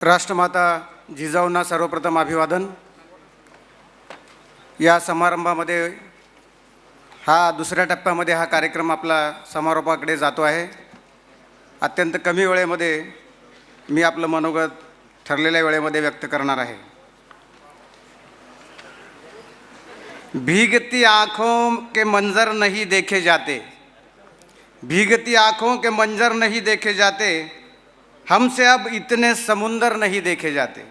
राष्ट्रमाता जिजाऊंना सर्वप्रथम अभिवादन। या समारंभामध्ये दुसऱ्या टप्प्यामध्ये हा कार्यक्रम आपला समारोपाकडे जातो आहे। अत्यंत कमी वेळेमध्ये मी आपलं मनोगत ठरलेल्या वेळेमध्ये व्यक्त करणार आहे। भीगती आँखों के मंजर नहीं देखे जाते, भीगती आँखों के मंजर नहीं देखे जाते, हमसे अब इतने समुंदर नहीं देखे जाते।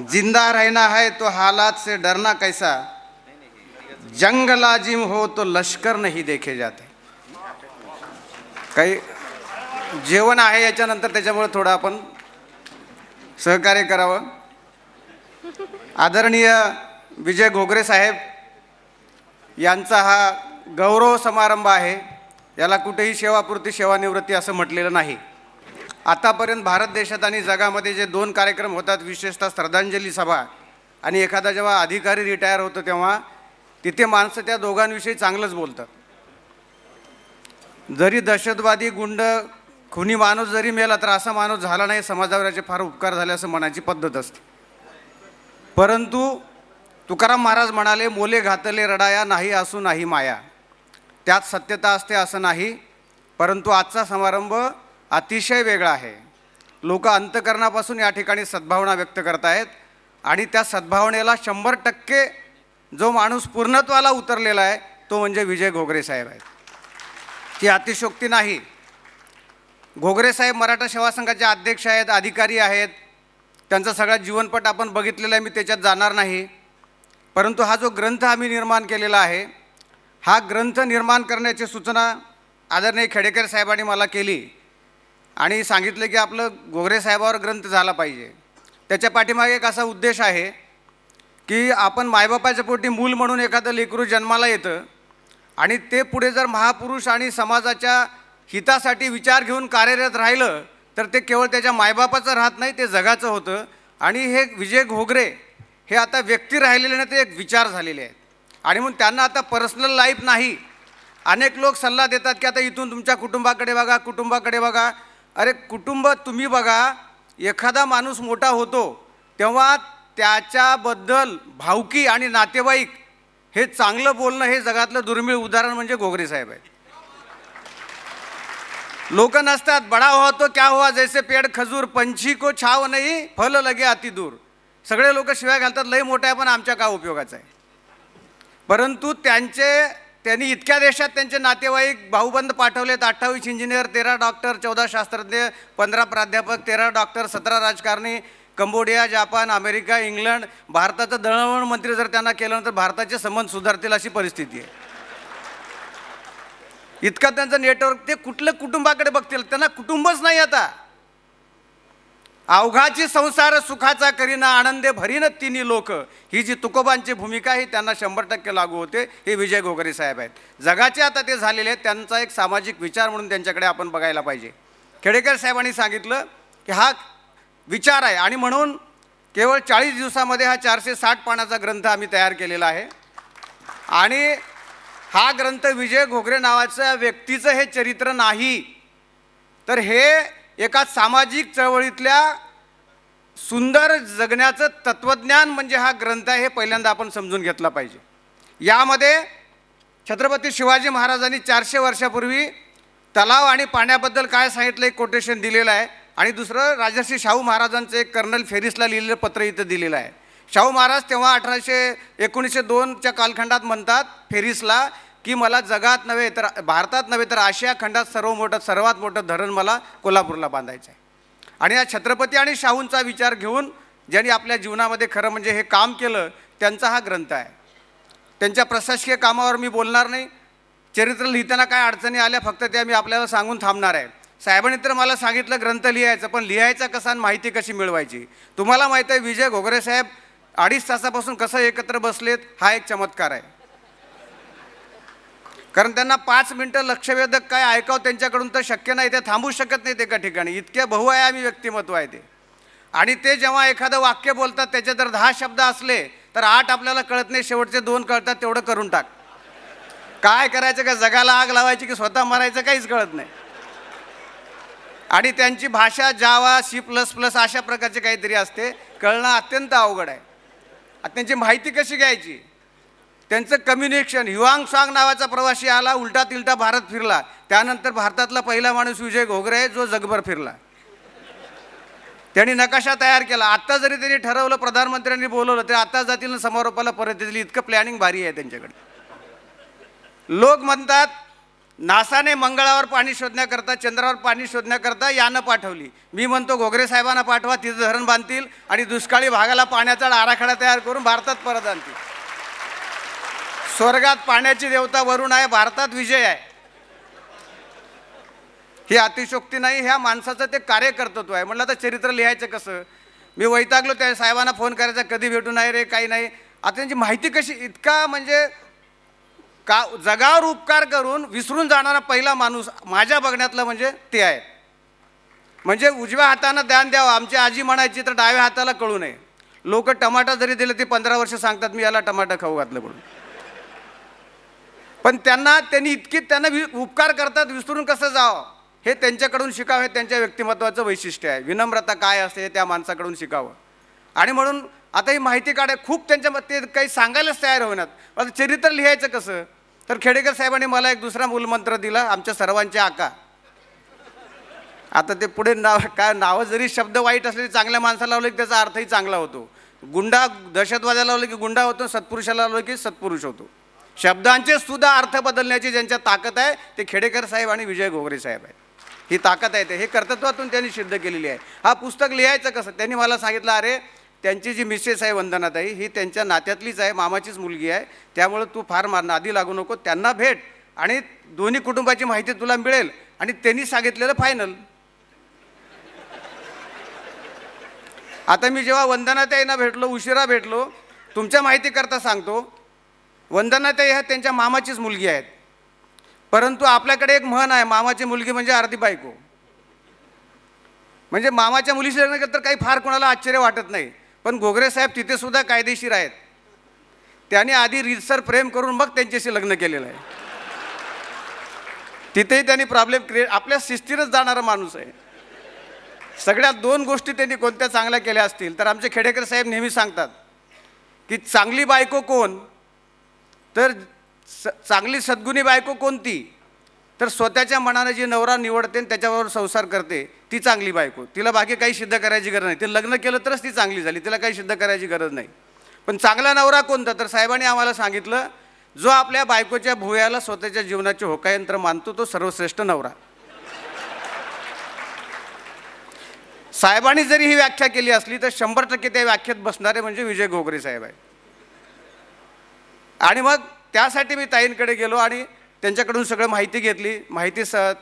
जिंदा रहना है तो हालात से डरना कैसा, जंग लाजिम हो तो लश्कर नहीं देखे जाते। काही जेवण आहे याच्यानंतर, त्याच्यामुळे थोडं आपण सहकार्य करावं। आदरणीय विजय घोगरे साहेब यांचा हा गौरव समारंभ आहे। याला कुठेही सेवापुरती सेवानिवृत्ती असं म्हटलेलं नाही। आतापर्यंत भारत देशात आणि जगामध्ये जे दोन कार्यक्रम होतात, विशेषतः श्रद्धांजली सभा आणि एखादा जेव्हा अधिकारी रिटायर होतो तेव्हा तिथे माणसं त्या दोघांविषयी चांगलंच बोलतात। जरी दहशतवादी गुंड खुनी माणूस जरी मेला तर असा माणूस झाला नाही, समाजावर याचे फार उपकार झाले असं म्हणायची पद्धत असते। परंतु तुकाराम महाराज म्हणाले, मोले घातले रडाया नाही असू नाही माया। त्यात सत्यता असते असं नाही, परंतु आजचा समारंभ अतिशय वेगळा आहे। लोक अंतकरणापासून या ठिकाणी सद्भावना व्यक्त करत आहेत आणि त्या सद्भावनेला 100% जो माणूस पूर्णत्वाला उतरलेला आहे तो म्हणजे विजय घोगरे साहेब आहेत। ती अतिशयोक्ती नाही। घोगरे साहेब मराठा सेवा संघाचे अध्यक्ष आहेत, अधिकारी आहेत। त्यांचा सगळा जीवनपट आपण बघितलेला आहे, मी त्याच्यात जाणार नाही। परंतु हा जो ग्रंथ आम्ही निर्माण केलेला आहे, हा ग्रंथ निर्माण करण्याची सूचना आदरणीय खेडेकर साहेबांनी मला केली आणि सांगितलं की आपलं घोगरे साहेबावर ग्रंथ झाला पाहिजे। त्याच्या पाठीमागे एक असा उद्देश आहे की आपण मायबापाच्या पोटी मूल म्हणून एखादं लेकरू जन्माला येतं आणि ते पुढे जर महापुरुष आणि समाजाच्या हितासाठी विचार घेऊन कार्यरत राहिलं तर ते केवळ त्याच्या मायबापाचं राहत नाही, ते जगाचं होतं। आणि हे विजय घोगरे हे आता व्यक्ती राहिलेले नाही, ते एक विचार झालेले आहेत। आणि म्हणून त्यांना आता पर्सनल लाईफ नाही। अनेक लोक सल्ला देतात की आता इथून तुमच्या कुटुंबाकडे बघा, कुटुंबाकडे बघा। अरे कुटुंब तुम्ही बघा, एखादा माणूस मोठा होतो तेव्हा त्याच्याबद्दल भावकी आणि नातेवाईक हे चांगलं बोलणं हे जगातलं दुर्मिळ उदाहरण म्हणजे घोगरे साहेब आहेत। लोक नसतात, बडा हुआ तो क्या हुआ, जैसे पेड़ खजूर, पंछी को छाव नाही फल लगे अति दूर। सगळे लोक शिवाय घालतात, लय मोठा आहे पण आमच्या का उपयोगाचा आहे। परंतु त्यांनी इतक्या देशात त्यांचे नातेवाईक भाऊबंद पाठवलेत, 28 इंजिनियर, 13 डॉक्टर, 14 शास्त्रज्ञ, 15 प्राध्यापक, 13 डॉक्टर, 17 राजकारणी, कंबोडिया, जापान, अमेरिका, इंग्लंड। भारताचं दळणवळण मंत्री जर त्यांना केलं तर भारताचे संबंध सुधारतील अशी परिस्थिती आहे। इतकं त्यांचं नेटवर्क, ते कुठलं कुटुंबाकडे बघतील, त्यांना कुटुंबच नाही आता। अवघाची संसार सुखाचा करीना, आनंदे भरीन तिन्ही लोक, ही जी तुकोबांची भूमिका आहे त्यांना 100% लागू होते। हे विजय घोगरे साहेब आहेत, जगाचे आता ते झालेले आहेत। त्यांचा एक सामाजिक विचार म्हणून त्यांच्याकडे आपण बघायला पाहिजे। खेडेकर साहेबांनी सांगितलं की हा विचार आहे आणि म्हणून केवळ 40 दिवसामध्ये हा 460 पानाचा ग्रंथ आम्ही तयार केलेला आहे। आणि हा ग्रंथ विजय घोगरे नावाच्या व्यक्तीचं हे चरित्र नाही, तर हे एका सामाजिक चळवळीतल्या सुंदर जगण्याचं तत्त्वज्ञान म्हणजे हा ग्रंथ आहे, हे पहिल्यांदा आपण समजून घेतला पाहिजे। यामध्ये छत्रपती शिवाजी महाराजांनी 400 वर्षापूर्वी तलाव आणि पाण्याबद्दल काय सांगितलं एक कोटेशन दिलेलं आहे। आणि दुसरं राजर्षी शाहू महाराजांचं एक कर्नल फेरिसला लिहिलेलं पत्र इथं दिलेलं आहे। शाहू महाराज तेव्हा 1902च्या कालखंडात म्हणतात फेरिसला की मला जगात नव्हे तर भारतात नव्हे तर आशिया खंडात सर्वात मोठं धरण मला कोल्हापूरला बांधायचं आहे। आणि या छत्रपती आणि शाहूंचा विचार घेऊन ज्यांनी आपल्या जीवनामध्ये खरं म्हणजे हे काम केलं त्यांचा हा ग्रंथ आहे। त्यांच्या प्रशासकीय कामावर मी बोलणार नाही, चरित्र लिहिताना काय अडचणी आल्या फक्त त्या मी आपल्याला सांगून थांबणार आहे। साहेबांनी तर मला सांगितलं ग्रंथ लिहायचं, पण लिहायचा कसा आणि माहिती कशी मिळवायची। तुम्हाला माहीत आहे विजय घोगरे साहेब 2.5 तासापासून कसं एकत्र बसलेत, हा एक चमत्कार आहे। कारण त्यांना 5 मिनटं लक्षवेधक काय ऐकावं त्यांच्याकडून तर शक्य नाही, ते थांबू शकत नाहीत एका ठिकाणी, इतके बहुआयामी व्यक्तिमत्व आहे ते। आणि ते जेव्हा एखादं वाक्य बोलतात त्याचे जर 10 शब्द असले तर 8 आपल्याला कळत नाही, शेवटचे 2 कळतात, तेवढं करून टाक। काय करायचं, का जगाला आग लावायची की स्वतः मरायचं काहीच कळत नाही। आणि त्यांची भाषा जावा C++ अशा प्रकारचे काहीतरी असते, कळणं अत्यंत अवघड आहे. आता त्यांची माहिती कशी घ्यायची, त्यांचं कम्युनिकेशन. ह्युआंग सांग नावाचा प्रवासी आला, उलटा तिलटा भारत फिरला. त्यानंतर भारतातला पहिला माणूस विजय घोगरे आहे, जो जगभर फिरला. त्यांनी नकाशा तयार केला. आत्ता जरी त्यांनी ठरवलं, प्रधानमंत्र्यांनी बोलवलं, तर आता जातील समारोपाला परत येतील. इतकं प्लॅनिंग भारी आहे त्यांच्याकडे. लोक म्हणतात नासाने मंगळावर पाणी शोधण्याकरता, चंद्रावर पाणी शोधण्याकरता यानं पाठवली. मी म्हणतो घोगरे साहेबांना पाठवा, तिथं धरण बांधतील आणि दुष्काळी भागाला पाण्याचा आराखडा तयार करून भारतात परत आणतील. स्वर्गात पाण्याची देवता वरुण आहे, भारतात विजय आहे. ही अतिशोक्ती नाही, ह्या माणसाचं ते कार्यकर्तृत्व आहे. म्हटलं आता चरित्र लिहायचं कसं. मी वैतागलो, त्या साहेबांना फोन करायचा, कधी भेटू नाही रे, काही नाही. आता त्यांची माहिती कशी, इतका म्हणजे का जगावर उपकार करून विसरून जाणारा पहिला माणूस माझ्या बघण्यातलं म्हणजे ते आहे. म्हणजे उजव्या हातानं ध्यान द्यावं, आमची आजी म्हणायची, तर डाव्या हाताला कळू नये. लोक टमाटा जरी दिले ते 15 वर्ष सांगतात मी याला टमाटा खाऊ घातलं म्हणून. पण त्यांनी इतकी उपकार करतात, विसरून कसं जावं हे त्यांच्याकडून शिकावं. हे त्यांच्या व्यक्तिमत्वाचं वैशिष्ट्य आहे. विनम्रता काय असते हे त्या माणसाकडून शिकावं. आणि म्हणून आता ही माहिती काढाय खूप त्यांच्या ते काही सांगायलाच तयार होणार. आता चरित्र लिहायचं कसं, तर खेडेकर साहेबांनी मला एक दुसरा मूलमंत्र दिला, आमच्या सर्वांचे आका. आता ते पुढे नावं जरी शब्द वाईट असले, चांगल्या माणसाला लावलं की त्याचा अर्थही चांगला होतो. गुंडा दहशतवाद्याला लावलं की गुंडा होतो, सत्पुरुषाला लावलं की सत्पुरुष होतो. शब्दांचे सुद्धा अर्थ बदलण्याची ज्यांच्या ताकद आहे ते खेडेकर साहेब आणि विजय घोगरे साहेब आहेत. ही ताकद आहे, हे कर्तृत्वातून त्यांनी सिद्ध केलेली आहे. हा पुस्तक लिहायचं कसं, त्यांनी मला सांगितलं, अरे त्यांची जी मिसेस आहे वंदनाताई, ही त्यांच्या नात्यातलीच आहे, मामाचीच मुलगी आहे, त्यामुळे तू फार नादी लागू नको, त्यांना भेट आणि दोन्ही कुटुंबाची माहिती तुला मिळेल. आणि त्यांनी सांगितलेलं फायनल. आता मी जेव्हा वंदनाताईंना भेटलो, उशिरा भेटलो, तुमच्या माहिती करता सांगतो, वंदनाताई ह्या त्यांच्या मामाचीच मुलगी आहेत. परंतु आपल्याकडे एक म्हण आहे, मामाची मुलगी म्हणजे अर्धी बायको. म्हणजे मामाच्या मुलीशी लग्न केलं तर काही फार कोणाला आश्चर्य वाटत नाही. पण घोगरे साहेब तिथे सुद्धा कायदेशीर आहेत. त्यांनी आधी रीतसर प्रेम करून मग त्यांच्याशी लग्न केलेलं आहे. तिथेही त्यांनी प्रॉब्लेम आपल्या शिस्तीनच जाणारा माणूस आहे. सगळ्यात 2 गोष्टी त्यांनी कोणत्या चांगल्या केल्या असतील तर आमचे खेडेकर साहेब नेहमी सांगतात की चांगली बायको कोण, तर चांगली सद्गुणी बायको कोणती, तर स्वतःच्या मनाने जी नवरा निवडते आणि त्याच्याबरोबर संसार करते ती चांगली बायको. तिला बाकी काही सिद्ध करायची गरज नाही. ते लग्न केलं तरच ती चांगली झाली, तिला काही सिद्ध करायची गरज नाही. पण चांगला नवरा कोणता, तर साहेबांनी आम्हाला सांगितलं, जो आपल्या बायकोच्या भुवयाला स्वतःच्या जीवनाचे होकायंत्र मानतो तो सर्वश्रेष्ठ नवरा. साहेबांनी जरी ही व्याख्या केली असली तर 100% त्या व्याख्येत बसणारे म्हणजे विजय घोगरे साहेब आहे. आणि मग त्यासाठी मी ताईंकडे गेलो आणि त्यांच्याकडून सगळं माहिती घेतली.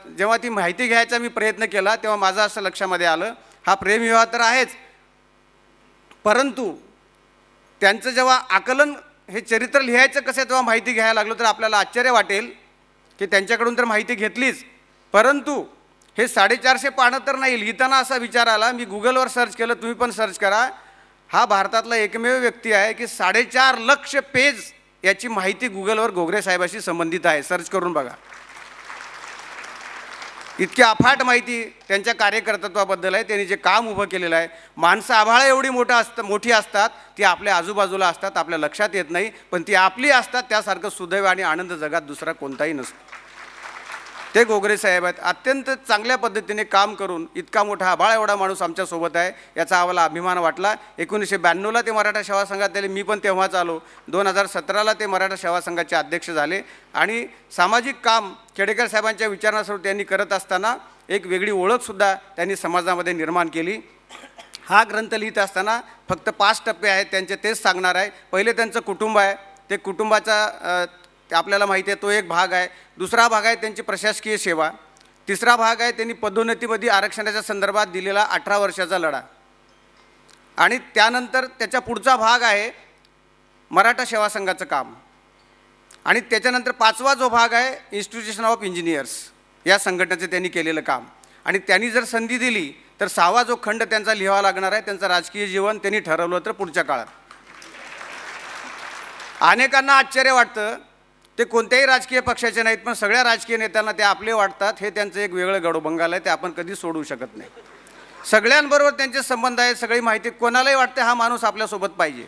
जेव्हा ती माहिती घ्यायचा मी प्रयत्न केला तेव्हा माझं असं लक्षामध्ये आलं, हा प्रेमविवाह तर आहेच, परंतु त्यांचं जेव्हा आकलन, हे चरित्र लिहायचं कसं तेव्हा माहिती घ्यायला लागलो तर आपल्याला आश्चर्य वाटेल की त्यांच्याकडून तर माहिती घेतलीच, परंतु हे 450 पानं तर नाही. लिहिताना असा विचार आला, मी गुगलवर सर्च केलं, तुम्ही पण सर्च करा, हा भारतातला एकमेव व्यक्ती आहे की 4.5 लाख पेज याची माहिती गुगलवर घोगरे साहेबाशी संबंधित आहे. सर्च करून बघा. इतकी अफाट माहिती त्यांच्या कार्यकर्तृत्वाबद्दल आहे. त्यांनी जे काम उभं केलेलं आहे. माणसं आभाळा एवढी मोठी असतात, ती आपल्या आजूबाजूला असतात, आपल्या लक्षात येत नाही, पण ती आपली असतात. त्यासारखं सुदैव आणि आनंद जगात दुसरा कोणताही नसतो. ते घोगरे साहेब आहेत. अत्यंत चांगल्या पद्धतीने काम करून इतका मोठा आभाळा एवढा माणूस आमच्यासोबत आहे, याचा आम्हाला अभिमान वाटला. 1992ला ते मराठा सेवा संघात आले, मी पण तेव्हाच आलो. 2017ला ते मराठा सेवा संघाचे अध्यक्ष झाले. आणि सामाजिक काम खेडेकर साहेबांच्या विचारानुसार त्यांनी करत असताना एक वेगळी ओळखसुद्धा त्यांनी समाजामध्ये निर्माण केली. हा ग्रंथ लिहित असताना फक्त 5 टप्पे आहेत त्यांचे, तेच सांगणार आहे. पहिले त्यांचं कुटुंब आहे, ते कुटुंबाचा आपल्याला माहिती आहे तो एक भाग आहे. दुसरा भाग आहे त्यांची प्रशासकीय सेवा. तिसरा भाग आहे त्यांनी पदोन्नतीमध्ये आरक्षणाच्या संदर्भात दिलेला 18 वर्षाचा लढा. आणि त्यानंतर त्याच्या पुढचा भाग आहे मराठा सेवा संघाचं काम. आणि त्याच्यानंतर 5वा जो भाग आहे इन्स्टिट्यूशन ऑफ इंजिनियर्स या संघटनेचं त्यांनी केलेलं काम. आणि त्यांनी जर संधी दिली तर 6वा जो खंड त्यांचा लिहावा लागणार आहे, त्यांचं राजकीय जीवन त्यांनी ठरवलं तर पुढच्या काळात. अनेकांना आश्चर्य वाटतं ते कोणत्याही राजकीय पक्षाचे नाहीत, पण सगळ्या राजकीय नेत्यांना ते आपले वाटतात. हे त्यांचं एक वेगळं गडोबंगाल आहे, ते आपण कधी सोडवू शकत नाही. सगळ्यांबरोबर त्यांचे संबंध आहेत, सगळी माहिती. कोणालाही वाटते हा माणूस आपल्यासोबत पाहिजे,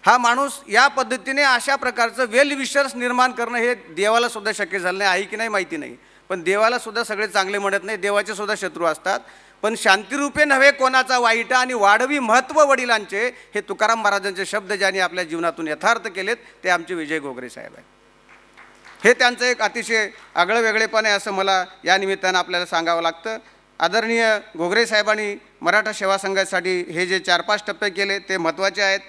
हा माणूस या पद्धतीने अशा प्रकारचं वेल विशर्स निर्माण करणं हे देवाला सुद्धा शक्य झालं नाही. आहे की नाही माहिती नाही, पण देवाला सुद्धा सगळे चांगले म्हणत नाही, देवाचे सुद्धा शत्रू असतात. पण शांतिरूपे नव्हे कोणाचा वाईटा आणि वाढवी महत्त्व वडिलांचे, हे तुकाराम महाराजांचे शब्द ज्यांनी आपल्या जीवनातून यथार्थ केलेत ते आमचे विजय घोगरे साहेब आहेत. हे त्यांचं एक अतिशय आगळं वेगळेपण आहे असं मला या निमित्तानं आपल्याला सांगावं लागतं. आदरणीय घोगरे साहेबांनी मराठा सेवा संघासाठी हे जे 4-5 टप्पे केले ते महत्त्वाचे आहेत.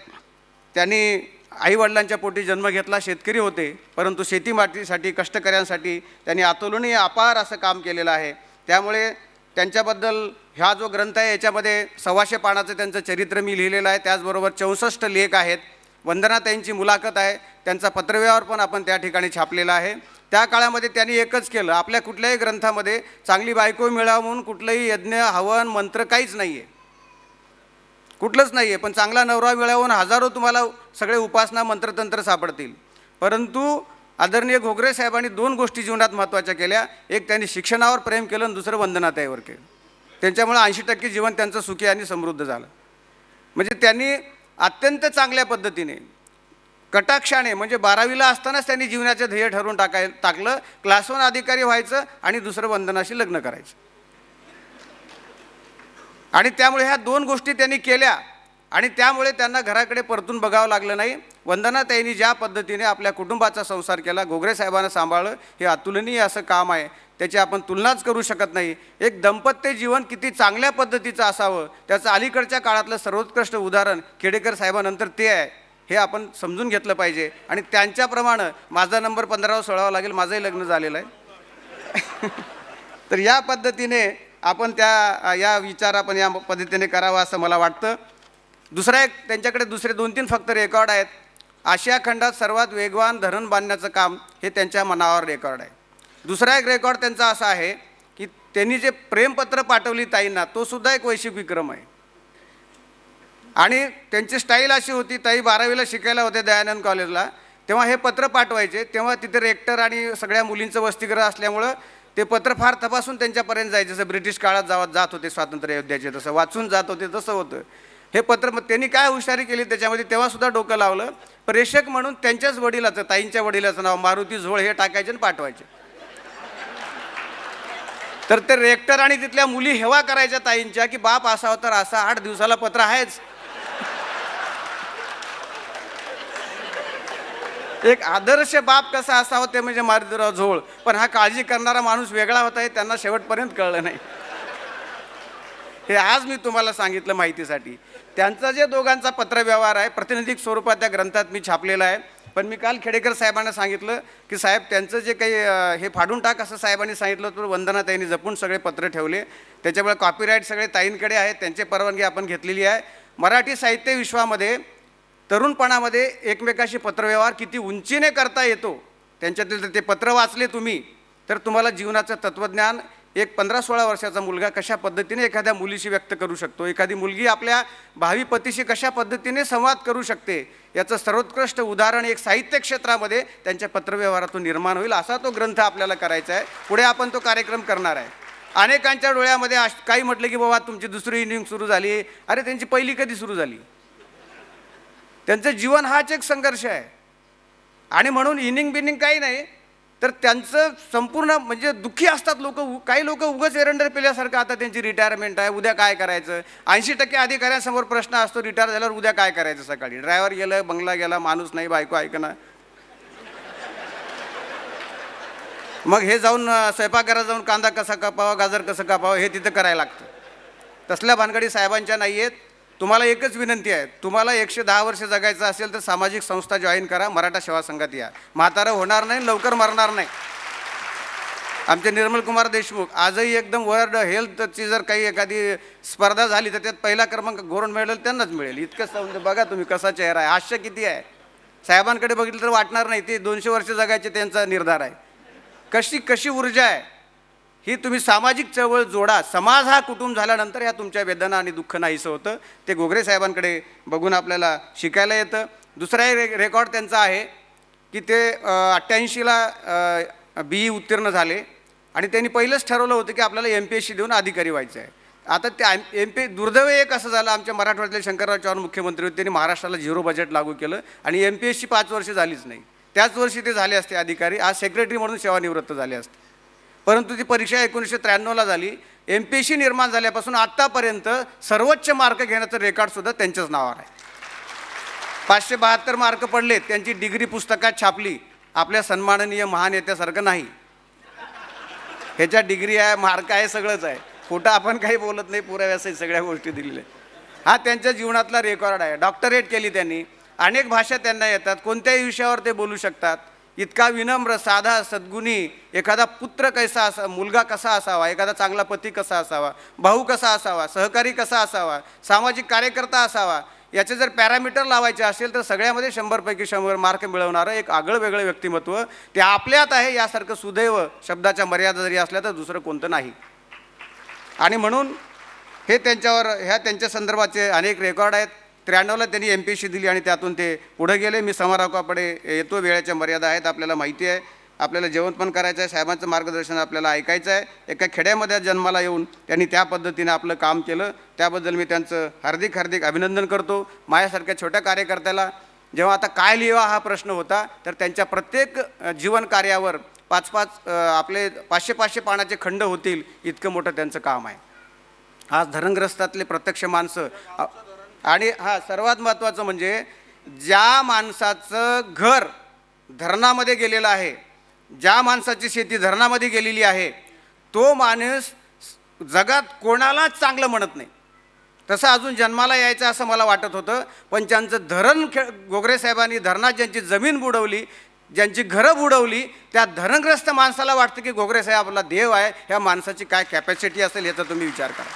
त्यांनी आईवडिलांच्या पोटी जन्म घेतला, शेतकरी होते, परंतु शेतीमातीसाठी कष्टकऱ्यांसाठी त्यांनी अतुलनीय अपार असं काम केलेलं आहे. त्यामुळे त्यांच्याबद्दल हा जो ग्रंथ आहे याच्यामध्ये 125 पानाचं त्यांचं चरित्र मी लिहिलेलं आहे. त्याचबरोबर 64 लेख आहेत. वंदनाताईंची मुलाखत आहे, त्यांचा पत्रव्यवहार पण आपण त्या ठिकाणी छापलेला आहे. त्या काळामध्ये त्यांनी एकच केलं, आपल्या कुठल्याही ग्रंथामध्ये चांगली बायको मिळावं म्हणून कुठलंही यज्ञ हवन मंत्र काहीच नाही आहे, कुठलंच नाही आहे. पण चांगला नवरा मिळावून हजारो तुम्हाला सगळे उपासना मंत्रतंत्र सापडतील. परंतु आदरणीय घोगरे साहेबांनी 2 गोष्टी जीवनात महत्त्वाच्या केल्या. एक, त्यांनी शिक्षणावर प्रेम केलं आणि दुसरं वंदनाताईवर केलं. त्यांच्यामुळे 80% जीवन त्यांचं सुखी आणि समृद्ध झालं. म्हणजे त्यांनी अत्यंत चांगल्या पद्धतीने कटाक्षाने, म्हणजे 12वीला असतानाच त्यांनी जीवनाचं ध्येय ठरवून टाकलं, क्लास 1 अधिकारी व्हायचं आणि दुसरं वंदनाशी लग्न करायचं. आणि त्यामुळे ह्या 2 गोष्टी त्यांनी केल्या आणि त्यामुळे त्यांना घराकडे परतून बघावं लागलं नाही. वंदनाताईंनी ज्या पद्धतीने आपल्या कुटुंबाचा संसार केला, घोगरे साहेबांना सांभाळलं, हे अतुलनीय असं काम आहे, त्याची आपण तुलनाच करू शकत नाही. एक दाम्पत्य जीवन किती चांगल्या पद्धतीचं असावं त्याचं अलीकडच्या काळातलं सर्वोत्कृष्ट उदाहरण खेडेकर साहेबानंतर ते आहे, हे आपण समजून घेतलं पाहिजे. आणि त्यांच्याप्रमाणे माझा नंबर 15वर सोडावा लागेल, माझंही लग्न झालेलं आहे. तर या पद्धतीने आपण या विचार आपण या पद्धतीने करावा असं मला वाटतं. दुसरा एक त्यांच्याकडे दुसरे 2-3 फक्त रेकॉर्ड आहेत. आशिया खंडात सर्वात वेगवान धरण बांधण्याचं काम हे त्यांच्या मनावर रेकॉर्ड आहे. दुसरा एक रेकॉर्ड त्यांचा असा आहे की त्यांनी जे प्रेमपत्र पाठवली ताईंना, तो सुद्धा एक वैश्विक विक्रम आहे. आणि त्यांची स्टाईल अशी होती, ताई 12वीला शिकायला होते दयानंद कॉलेजला, तेव्हा हे पत्र पाठवायचे. तेव्हा तिथे रेक्टर आणि सगळ्या मुलींचं वसतिगृह असल्यामुळं ते पत्र फार तपासून त्यांच्यापर्यंत जायचं. जसं ब्रिटिश काळात जात होते स्वातंत्र्य योद्ध्याचे, तसं वाचून जात होते, तसं होतं हे पत्र. मग त्यांनी काय हुशारी केली त्याच्यामध्ये, तेव्हासुद्धा डोकं लावलं. प्रेषक म्हणून त्यांच्याच वडिलाचं, ताईंच्या वडिलाचं नाव मारुती झोळ हे टाकायचे आणि पाठवायचे. तर ते रेक्टर आणि तिथल्या मुली हेवा करायच्या ताईंच्या की बाप असा तर असा, 8 दिवसाला पत्र आहेच. एक आदर्श बाप कसा असावा ते म्हणजे मारुतीराव झोळ. पण हा काळजी करणारा माणूस वेगळा होता हे त्यांना शेवटपर्यंत कळलं नाही. हे आज मी तुम्हाला सांगितलं माहितीसाठी. त्यांचा जे दोघांचा पत्रव्यवहार आहे प्रातिनिधिक स्वरूपात त्या ग्रंथात मी छापलेला आहे. पण मी काल खेडेकर साहेबांना सांगितलं की साहेब त्यांचं जे काही हे फाडून टाक असं साहेबांनी सांगितलं, तर वंदनाताईंनी जपून सगळे पत्र ठेवले. त्याच्यामुळे कॉपीराईट सगळे ताईंकडे आहे, त्यांची परवानगी आपण घेतलेली आहे. मराठी साहित्य विश्वामध्ये तरुणपणामध्ये एकमेकाशी पत्रव्यवहार किती उंचीने करता येतो, त्यांच्यातील ते पत्र वाचले तुम्ही तर तुम्हाला जीवनाचं तत्त्वज्ञान, एक 15-16 वर्षाचा मुलगा कशा पद्धतीने एखाद्या मुलीशी व्यक्त करू शकतो, एखादी मुलगी आपल्या भावी पतीशी कशा पद्धतीने संवाद करू शकते, याचं सर्वोत्कृष्ट उदाहरण एक साहित्य क्षेत्रामध्ये त्यांच्या पत्रव्यवहारातून निर्माण होईल. असा तो ग्रंथ आपल्याला करायचा आहे. पुढे आपण तो कार्यक्रम करणार आहे. अनेकांच्या डोळ्यामध्ये काही म्हटलं की बाबा तुमची दुसरी इनिंग सुरू झाली. अरे त्यांची पहिली कधी सुरू झाली? त्यांचं जीवन हाच एक संघर्ष आहे. आणि म्हणून इनिंग बिनिंग काही नाही, तर त्यांचं संपूर्ण म्हणजे दुःखी असतात लोक. काही लोक उगाच एरंडर पेल्यासारखं, आता त्यांची रिटायरमेंट आहे, उद्या काय करायचं. 80% अधिकाऱ्यांसमोर प्रश्न असतो रिटायर झाल्यावर उद्या काय करायचं. सकाळी ड्रायव्हर गेलं, बंगला गेला, माणूस नाही, बायको ऐकणार. मग हे जाऊन स्वयंपाकघरात जाऊन कांदा कसा कापावा, गाजर कसं कापावं हे तिथं करायला लागतं. तसल्या भानगडी साहेबांच्या नाही आहेत. तुम्हाला एकच विनंती आहे, तुम्हाला 110 वर्ष जगायचं असेल तर सामाजिक संस्था जॉईन करा, मराठा सेवा संघात या. म्हातारं होणार नाही, लवकर मरणार नाही. आमचे निर्मल कुमार देशमुख आजही एकदम वर्ल्ड हेल्थची जर काही एखादी स्पर्धा झाली तर त्यात पहिला क्रमांक गोल्ड मेडल त्यांनाच मिळेल. इतकं बघा तुम्ही कसा चेहरा आहे, हास्य किती आहे. साहेबांकडे बघितलं तर वाटणार नाही ते 200 वर्ष जगायचे त्यांचा निर्धार आहे. कशी ऊर्जा आहे ही. तुम्ही सामाजिक चळवळ जोडा. समाज हा कुटुंब झाल्यानंतर ह्या तुमच्या वेदना आणि दुःख नाहीसं होतं. ते घोगरे साहेबांकडे बघून आपल्याला शिकायला येतं. दुसरा एक रेकॉर्ड त्यांचा आहे की ते 88ला BE उत्तीर्ण झाले आणि त्यांनी पहिलंच ठरवलं होतं की आपल्याला MPSC देऊन अधिकारी व्हायचं आहे. आता ते दुर्दैव एक असं झालं, आमच्या मराठवाड्यातले शंकरराव चव्हाण मुख्यमंत्री होते, त्यांनी महाराष्ट्राला 0 बजेट लागू केलं आणि MPSC 5 वर्ष झालीच नाही. त्याच वर्षी ते झाले असते अधिकारी, आज सेक्रेटरी म्हणून सेवानिवृत्त झाले असते. परंतु ती परीक्षा 1993ला झाली. MPSC निर्माण झाल्यापासून आत्तापर्यंत सर्वोच्च मार्क घेण्याचं रेकॉर्डसुद्धा त्यांच्याच नावावर आहे. 572 मार्क पडले, त्यांची डिग्री पुस्तकात छापली. आपल्या सन्माननीय महानेत्यासारखं नाही. ह्याच्या डिग्री आहे, मार्क आहे, सगळंच आहे. खोटं आपण काही बोलत नाही, पुराव्यासहित सगळ्या गोष्टी दिलेल्या. हा त्यांच्या जीवनातला रेकॉर्ड आहे. डॉक्टरेट केली त्यांनी, अनेक भाषा त्यांना येतात, कोणत्याही विषयावर ते बोलू शकतात. इतका विनम्र, साधा, सद्गुणी, एखादा पुत्र कसा असा, मुलगा कसा असावा, एखादा चांगला पती कसा असावा, भाऊ कसा असावा, सहकारी कसा असावा, सामाजिक कार्यकर्ता असावा, याचे जर पॅरामीटर लावायचे असेल तर सगळ्यामध्ये 100पैकी 100 मार्क मिळवणारं एक आगळं वेगळं व्यक्तिमत्व ते आपल्यात आहे. यासारखं सुदैव शब्दाच्या मर्यादा जरी असल्या तर दुसरं कोणतं नाही. आणि म्हणून हे त्यांच्या संदर्भाचे अनेक रेकॉर्ड आहेत. 93ला त्यांनी MPSC दिली आणि त्यातून ते पुढे गेले. मी समारोपाकडे येतो, वेळेच्या मर्यादा आहेत, आपल्याला माहिती आहे. आपल्याला जेवण पण करायचं आहे, साहेबांचं मार्गदर्शन आपल्याला ऐकायचं आहे. एका खेड्यामध्ये जन्माला येऊन त्यांनी त्या पद्धतीने आपलं काम केलं, त्याबद्दल मी त्यांचं हार्दिक हार्दिक अभिनंदन करतो. माझ्यासारख्या छोट्या कार्यकर्त्याला जेव्हा आता काय लिहावा हा प्रश्न होता, तर त्यांच्या प्रत्येक जीवन कार्यावर 5-5 आपले 500-500 पानाचे खंड होतील इतकं मोठं त्यांचं काम आहे. आज धरणग्रस्तातले प्रत्यक्ष माणसं आणि सर्वात महत्त्वाचं म्हणजे ज्या माणसाचं घर धरणामध्ये गेलेलं आहे, ज्या माणसाची शेती धरणामध्ये गेलेली आहे, तो माणूस जगात कोणालाच चांगलं म्हणत नाही. तसं अजून जन्माला यायचं असं मला वाटत होतं, पण ज्यांचं धरण गोगरे साहेबांनी धरणात ज्यांची जमीन बुडवली, ज्यांची घरं बुडवली, त्या धरणग्रस्त माणसाला वाटतं की गोगरे साहेब आपला देव आहे. ह्या माणसाची काय कॅपॅसिटी असेल याचा तुम्ही विचार करा.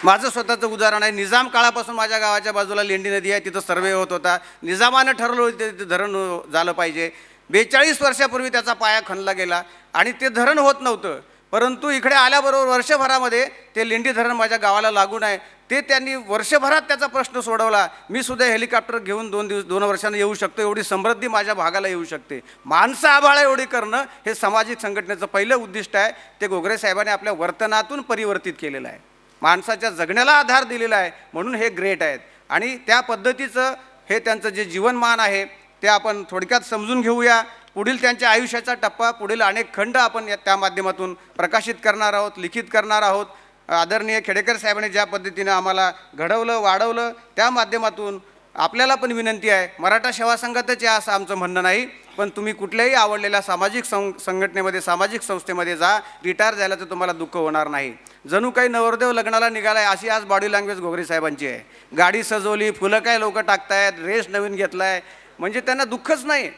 माझं स्वतःचं उदाहरण आहे. निजाम काळापासून माझ्या गावाच्या बाजूला लेंडी नदी आहे, तिथं सर्वे होत होता. निजामानं ठरवलं होतं तिथं धरण झालं पाहिजे. 42 वर्षापूर्वी त्याचा पाया खणला गेला आणि ते धरण होत नव्हतं. परंतु इकडे आल्याबरोबर वर्षभरामध्ये ते लेंडी धरण माझ्या गावाला लागून आहे, ते त्यांनी वर्षभरात त्याचा प्रश्न सोडवला. मी सुद्धा हेलिकॉप्टर घेऊन 2 वर्षांनी येऊ शकतो, एवढी समृद्धी माझ्या भागाला येऊ शकते. माणसं आभाळा एवढी करणं हे सामाजिक संघटनेचं पहिलं उद्दिष्ट आहे. ते गोगरे साहेबांनी आपल्या वर्तनातून परिवर्तित केलेलं आहे, माणसाच्या जगण्याला आधार दिलेला आहे. म्हणून हे ग्रेट आहेत. आणि त्या पद्धतीचं हे त्यांचं जे जीवनमान आहे ते आपण थोडक्यात समजून घेऊया. पुढील त्यांच्या आयुष्याचा टप्पा, पुढील अनेक खंड आपण त्या माध्यमातून प्रकाशित करणार आहोत, लिखित करणार आहोत. आदरणीय खेडेकर साहेबांनी ज्या पद्धतीनं आम्हाला घडवलं, वाढवलं, त्या माध्यमातून आपल्याला पण विनंती आहे, मराठा सेवा संघातच या असं आमचं म्हणणं नाही, पण तुम्ही कुठल्याही आवडलेल्या सामाजिक संघटनेमध्ये, सामाजिक संस्थेमध्ये जा. रिटायर झाला तर तुम्हाला दुःख होणार नाही. जणू काही नवरदेव लग्नाला निघाला आहे अशी आज बॉडी लँग्वेज गोगरे साहेबांची आहे. गाडी सजवली, फुलं काय लोक टाकतायत, ड्रेस नवीन घेतला आहे, म्हणजे त्यांना दुःखच नाही.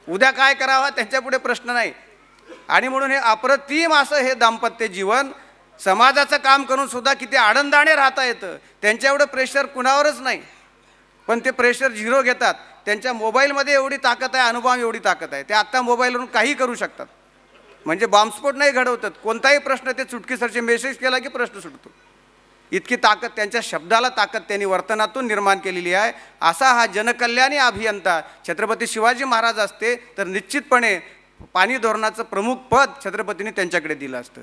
उद्या काय करावं त्यांच्यापुढे प्रश्न नाही. आणि म्हणून हे अप्रतिम असं हे दाम्पत्य जीवन, समाजाचं काम करून सुद्धा किती आनंदाने राहता येतं. त्यांच्या एवढं प्रेशर कुणावरच नाही, पण ते प्रेशर 0 घेतात. त्यांच्या मोबाईलमध्ये एवढी ताकद आहे, अनुभव एवढी ताकद आहे, ते आत्ता मोबाईलवरून काही करू शकतात. म्हणजे बॉम्बस्फोट नाही घडवतात, कोणताही प्रश्न ते चुटकीसरचे मेसेज केला की प्रश्न सुटतो. इतकी ताकद त्यांच्या शब्दाला, ताकद त्यांनी वर्तनातून निर्माण केलेली आहे. असा हा जनकल्याणी अभियंता छत्रपती शिवाजी महाराज असते तर निश्चितपणे पाणी धोरणाचं प्रमुख पद छत्रपतींनी त्यांच्याकडे दिलं असतं.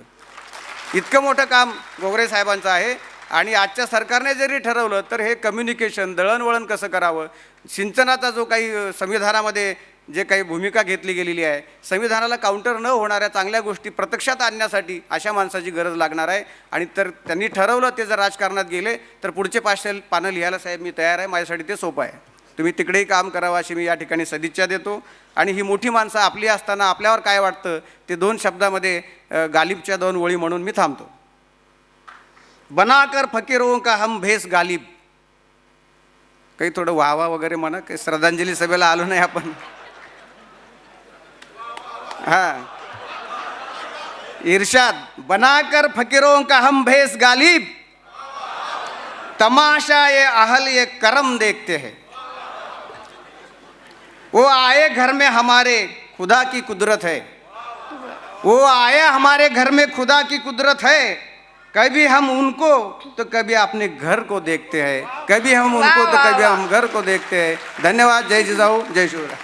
इतकं मोठं काम गोगरे साहेबांचं आहे. आणि आजच्या सरकारने जरी ठरवलं तर हे कम्युनिकेशन, दळणवळण कसं करावं, सिंचनाचा जो काही संविधानामध्ये जे काही भूमिका घेतली गेलेली आहे, संविधानाला काउंटर न होणाऱ्या चांगल्या गोष्टी प्रत्यक्षात आणण्यासाठी अशा माणसाची गरज लागणार आहे. आणि तर त्यांनी ठरवलं, ते जर राजकारणात गेले तर पुढचे 500 पानं लिहायला साहेब मी तयार आहे, माझ्यासाठी ते सोपं आहे. तुम्ही तिकडेही काम करावं अशी मी या ठिकाणी सदिच्छा देतो. आणि ही मोठी माणसं आपली असताना आपल्यावर काय वाटतं ते 2 शब्दामध्ये गालिबच्या 2 ओळी म्हणून मी थांबतो. बनाकर फकीरों का हम भेस गालिब. काही थोडं वाहवा वगैरे म्हणा, काही श्रद्धांजली सभेला आलो नाही आपण. इरशाद, बनाकर फकीरों का हम भेस गालिब, तमाशा ये अहल ये करम देखते हैं. वो आए घर में हमारे, खुदा की कुदरत है. वो आए हमारे घर में, खुदा की कुदरत है. कभी हम उनको तो कभी अपने घर को देखते हैं, कभी हम उनको तो कभी हम घर को देखते हैं. धन्यवाद. जय जिजाऊ, जय शिवराय.